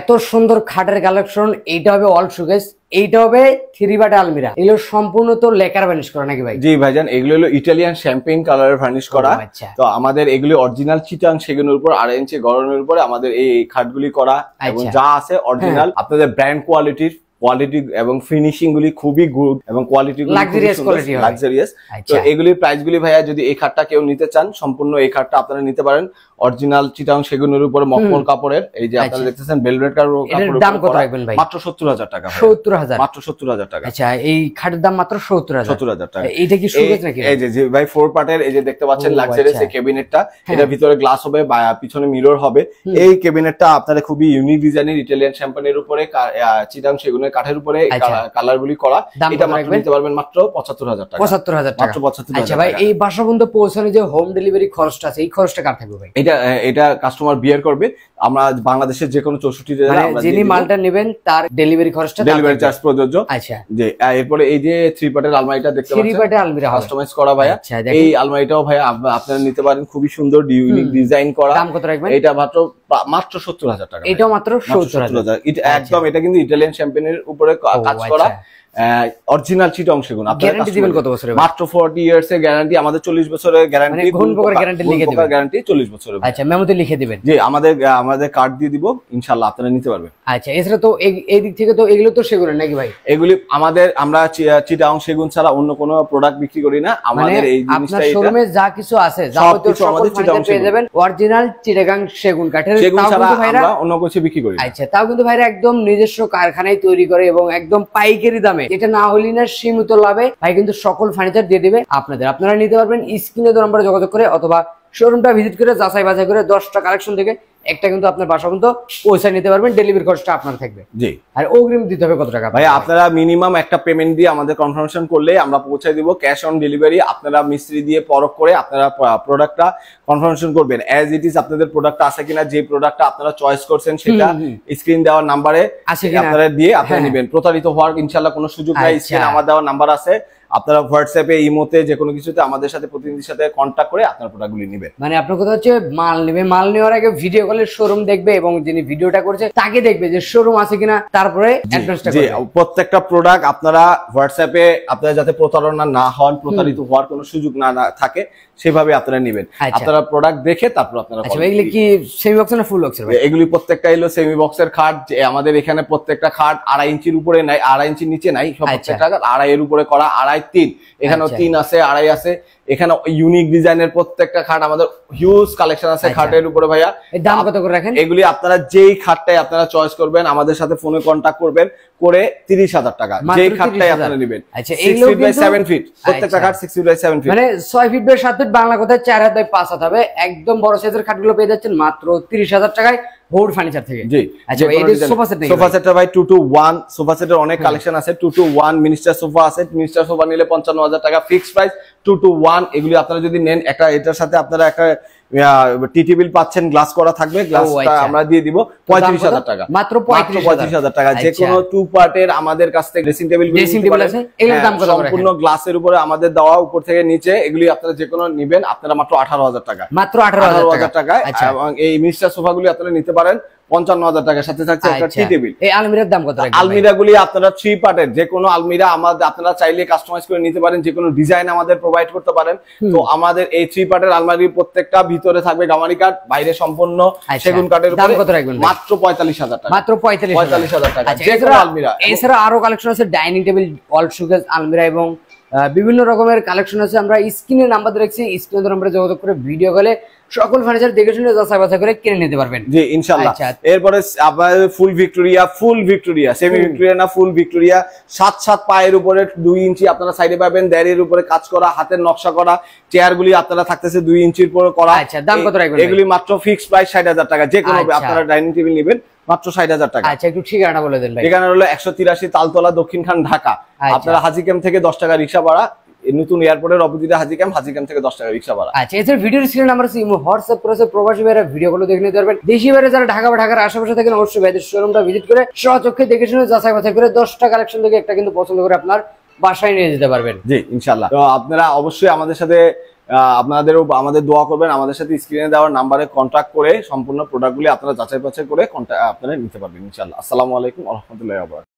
এত সুন্দর খাটের কালেকশন। এইটা হবে অল শোকেস, এইটা হবে 3 বাটে আলমিরা। এগুলো সম্পূর্ণ তো লেকার ভার্নিশ করা নাকি ভাই? জি ভাইজান, এগুলো হলো ইটালিয়ান শ্যাম্পেইন কালারের ভার্নিশ করা। তো আমাদের এগুলি অরিজিনাল চিটাং সেগুনের উপর 2.5 ইঞ্চি গড়নের উপরে আমাদের এই খাটগুলি করা, এবং যা আছে অরিজিনাল আপনাদের ব্র্যান্ড কোয়ালিটি এবং ফিনিশিং গুলি খুবই গুড এবং কোয়ালিটি লাক্সারিয়াস। তো এগুলির প্রাইস গুলি ভাইয়া, যদি এই খাটটা কেউ নিতে চান, সম্পূর্ণ এই খাটটা আপনারা নিতে পারেন অরিজিনাল চিটাং সেগুনের উপরে মখমল কাপড়ের। এই যে আপনারা দেখতেছেন ভেলভেট কাপড়ের দাম কত রাখবেন ভাই? মাত্র 70,000 টাকা। 70,000 মাত্র 70,000 টাকা। আচ্ছা, এই খাটের দাম মাত্র 70,000 টাকা। এইটা কি শোকেস নাকি? এই যে ভাই 4 পার্টের এই যে দেখতে পাচ্ছেন লাক্সারিয়াস এই ক্যাবিনেটটা, এটা ভিতরে গ্লাস হবে, পিছনে মিরর হবে। এই ক্যাবিনেটটা আপনাদের খুবই ইউনিক ডিজাইনের ইটালিয়ান শ্যাম্পেনের উপরে চিটাং সেগুনের কাঠের উপরে কালার গুলি করা। এটা মাত্র নিতে পারবেন মাত্র 75,000 টাকা। 75,000 টাকা, মাত্র 75,000 আচ্ছা ভাই, এই বাসা পর্যন্ত পৌঁছানো যে হোম ডেলিভারি খরচটা আছে, এই খরচটা কার থাকবে ভাই? এটা কাস্টমার বিয়ার করবে। আমরা বাংলাদেশের যে কোনো 64 জেলা যিনি মালটা নেবেন তার ডেলিভারি খরচটা, ডেলিভারি চার্জ প্রযোজ্য। আচ্ছা, যে এরপরে এই যে 3 পার্টের আলমারিটা দেখতে পাচ্ছেন, 3 পার্টের আলমিরা কাস্টমাইজ করা ভাইয়া। এই আলমারিটাও ভাইয়া আপনারা নিতে পারেন, খুবই সুন্দর ইউনিক ডিজাইন করা। দাম কত রাখবেন? এটা মাত্র 70,000 টাকা। এটাও মাত্র 70,000। একদম, এটা কিন্তু ইটালিয়ান শ্যাম্পেনের উপরে কাজ করা, অরিজিনাল চিটাং সেগুন। গ্যারান্টি দিবেন কত বছরের? মাত্র 40 ইয়ার্স এর গ্যারান্টি। আমাদের 40 বছরের গ্যারান্টি, গুণ প্রকার গ্যারান্টি লিখে দিবেন। গ্যারান্টি 40 বছরের। আচ্ছা, মেমোতে লিখে দিবেন। জি, আমাদের কার্ড দিয়ে দিব, ইনশাআল্লাহ আপনারা নিতে পারবেন। আচ্ছা, এছাড়া তো এই দিক থেকে তো এগুলো তো সেগুনের নাকি ভাই? এগুলি আমরা চিটাং সেগুন ছাড়া অন্য কোনো প্রোডাক্ট বিক্রি করি না। আমাদের এই জিনিসটা, আপনার শোরুমে যা কিছু আছে যাবতীয় আমাদের চিটাং পেয়ে যাবেন অরিজিনাল চিটাগাং সেগুন কাঠের। সেগুন ছাড়া আমরা অন্য কিছু বিক্রি করি না। আচ্ছা, তাও কিন্তু ভাইরা একদম নিজস্ব কারখানায় তৈরি করে এবং একদম পাইকারি দামে, এটা না হলি না সীমিত লাভে ভাই কিন্তু সকল ফার্নিচার দিয়ে দিবে আপনাদের। আপনারা নিতে পারবেন স্ক্রিনে দেওয়া নম্বরে যোগাযোগ করে, অথবা শোরুমটা ভিজিট করে যাচাই বাছাই করে 10টা কালেকশন থেকে একটা কিন্তু আপনার বাসা পর্যন্ত পৌঁছে নিতে পারবেন। ডেলিভারি খরচটা আপনার থাকবে। জি। আর অগ্রিম দিতে হবে কত টাকা ভাই? আপনারা মিনিমাম একটা পেমেন্ট দিয়ে আমাদের কনফার্মেশন করলে আমরা পৌঁছে দিব। ক্যাশ অন ডেলিভারি আপনারা মিস্ত্রি দিয়ে পরখ করে আপনারা প্রোডাক্টটা কনফার্মেশন করবেন অ্যাজ ইট ইজ। আপনাদের প্রোডাক্টটা আছে কিনা, যে প্রোডাক্টটা আপনারা চয়েস করছেন সেটা স্ক্রিন দেওয়ার নাম্বারে আপনারা দিয়ে আপনারা নেবেন। প্রতারিত হওয়ার ইনশাআল্লাহ কোনো সুযোগ নাই। স্ক্রিন আমার দেওয়ার নাম্বার আছে, আপনারা হোয়াটসঅ্যাপে, ইমোতে, যে কোনো কিছুতে আমাদের সাথে প্রতিনিধির সাথে কন্ট্যাক্ট করে আপনার প্রোডাক্টগুলি নেবেন। মানে আপনার কথা হচ্ছে মাল নেবে, মাল নেওয়ার আগে ভিডিও কলে শোরুম দেখবে এবং যিনি ভিডিওটা করছে তাকে দেখবে যে শোরুম আছে কিনা, তারপরে অ্যাডভান্সটা করবে। প্রত্যেকটা প্রোডাক্ট আপনারা হোয়াটসঅ্যাপে, আপনারা যাতে প্রতারণা না হন, প্রতারিত হওয়ার কোনো সুযোগ না থাকে, সেভাবে আপনারা নেবেন। আপনারা প্রোডাক্ট দেখে তারপর আপনারা। আচ্ছা, এগুলি কি সেমি বক্স না ফুল বক্সের? এগুলি প্রত্যেকটা হলো সেমি বক্সের খাট। আমাদের এখানে প্রত্যেকটা খাট 2.5 ইঞ্চির উপরে নাই, 2.5 ইঞ্চির নিচে নাই, সব প্রত্যেকটা 2.5 এর উপরে করা। 2.5, 3, এখানেও 3 আছে, 2.5 আছে। এখানে ইউনিক ডিজাইনের প্রত্যেকটা খাট, আমাদের হিউজ কালেকশন আছে খাটের উপরে ভাইয়া। দাম কত করে রাখেন? এগুলি আপনারা যেই খাটটাই আপনারা চয়েস করবেন, আমাদের সাথে ফোনে কন্ট্যাক্ট করবেন করে 30,000 টাকা যেই খাটটাই আপনারা নেবেন। আচ্ছা, 6 ফিট বাই 7 ফিট প্রত্যেকটা খাট, 6 ফিট বাই 7 ফিট, মানে 6 ফিট বাই 7 ফিট, বাংলা কথায় 4 হাত বাই 5 হাত হবে। একদম বড় সাইজের খাটগুলো পেয়ে যাচ্ছেন মাত্র 30,000 টাকায় হোড ফার্নিচার থেকে। জি। আচ্ছা, এই সোফা সেট, সোফা সেটটা ভাই 2 to 1 সোফা সেটের অনেক কালেকশন আছে। 2 to 1 মিনিস্টার সোফা আছে। মিনিস্টার সোফা নিলে 55,000 টাকা ফিক্সড প্রাইস। 2 to 1 এগুলি আপনারা যদি নেন, একটা এটার সাথে আপনারা একটা টি টেবিল পাচ্ছেন, গ্লাস করা থাকবে, গ্লাসটা আমরা দিয়ে দিব 35,000 টাকা। মাত্র 35,000 টাকা। যে কোনো 2 পার্টের আমাদের কাছ থেকে ড্রেসিং টেবিল আছে, এগুলোর দাম কত? সম্পূর্ণ গ্লাসের উপরে আমাদের দেওয়া, উপর থেকে নিচে, এগুলি আপনারা যে কোনো নেবেন আপনারা মাত্র 18,000 টাকা। মাত্র 18,000 টাকা। এবং এই মিনিস্টার সোফাগুলি আপনারা নিতে পারেন 55,000 টাকার সাথে থাকছে একটা টি টেবিল। এই আলমিরার দাম কত? আলমিরাগুলি আপনারা 3 পার্টের যে কোনো আলমিরা আপনারা চাইলে কাস্টমাইজ করে নিতে পারেন, যে কোনো ডিজাইন আমাদের প্রোভাইড করতে পারেন। তো আমাদের এই 3 পার্টের আলমারির প্রত্যেকটা ভিতরে থাকবে গামারি কাঠ, বাইরে সম্পূর্ণ সেগুন কাঠের উপরে। দাম কত রাখবেন? মাত্র 45,000 টাকা। মাত্র 45,000 টাকা যে কোনো আলমিরা। এছাড়া আরো কালেকশন আছে, ডাইনিং টেবিল, অল শোকেস, আলমিরা এবং বিভিন্ন রকমের কালেকশন আছে। আমরা স্ক্রিনে নাম্বার দেখছি, স্ক্রিনে নম্বরে যোগাযোগ করে ভিডিও কলে সকল ফার্নিচার দেখে শুনে যাচাই বাছাই করে কিনে নিতে পারবেন। জি, ইনশাআল্লাহ। এরপরে আপনাদের ফুল ভিক্টোরিয়া, সেমি ভিক্টোরিয়া না, ফুল ভিক্টোরিয়া, 7 পায়ের উপরে 2 ইঞ্চি আপনারা সাইডে পাবেন, দেয়ালের উপরে কাজ করা, হাতের নকশা করা। চেয়ারগুলি আপনারা থাকতেছে 2 ইঞ্চির উপরে করা। আচ্ছা, দাম কত রাখবেন? এগুলি মাত্র ফিক্সড প্রাইস 60,000 টাকা। যে কোনো আপনারা ডাইনিং টেবিল নেবেন মাত্র 60,000 টাকা। আচ্ছা, একটু ঠিকানা বলে দেন ভাই। ঠিকানা হলো 183 তালতলা, দক্ষিণখান, ঢাকা। আপনারা হাজীক্যাম্প থেকে 10 টাকা রিকশা ভাড়া, নতুন এয়ারপোর্টের অপোজিটে হাজীক্যাম্প থেকে 10 টাকা রিকশা ভাড়া। আচ্ছা, এছাড়া ভিডিওর স্ক্রিনে নাম্বার আছে, ইমো, হোয়াটসঅ্যাপ করে প্রবাসী ভাইরা ভিডিওগুলো দেখে নিতে পারবেন। দেশি ভাইরা যারা ঢাকা বা ঢাকার আশেপাশে থাকেন অবশ্যই ভাইদের শোরুমটা ভিজিট করে স্বচক্ষে দেখে শুনে যাচাই বাছাই করে 10টা কালেকশন থেকে একটা কিন্তু পছন্দ করে আপনার বাসায় নিয়ে যেতে পারবেন। জি, ইনশাআল্লাহ। তো আপনারা অবশ্যই আমাদের সাথে আপনাদেরও আমাদের দোয়া করবেন, আমাদের সাথে স্ক্রিনে দেওয়ার নাম্বারে কন্ট্যাক্ট করে সম্পূর্ণ প্রোডাক্টগুলি আপনারা যাচাই বাছাই করে আপনারা নিতে পারবেন ইনশাআল্লাহ। আসসালামু আলাইকুম ওয়া রাহমাতুল্লাহি ওয়া বারাকাতুহু।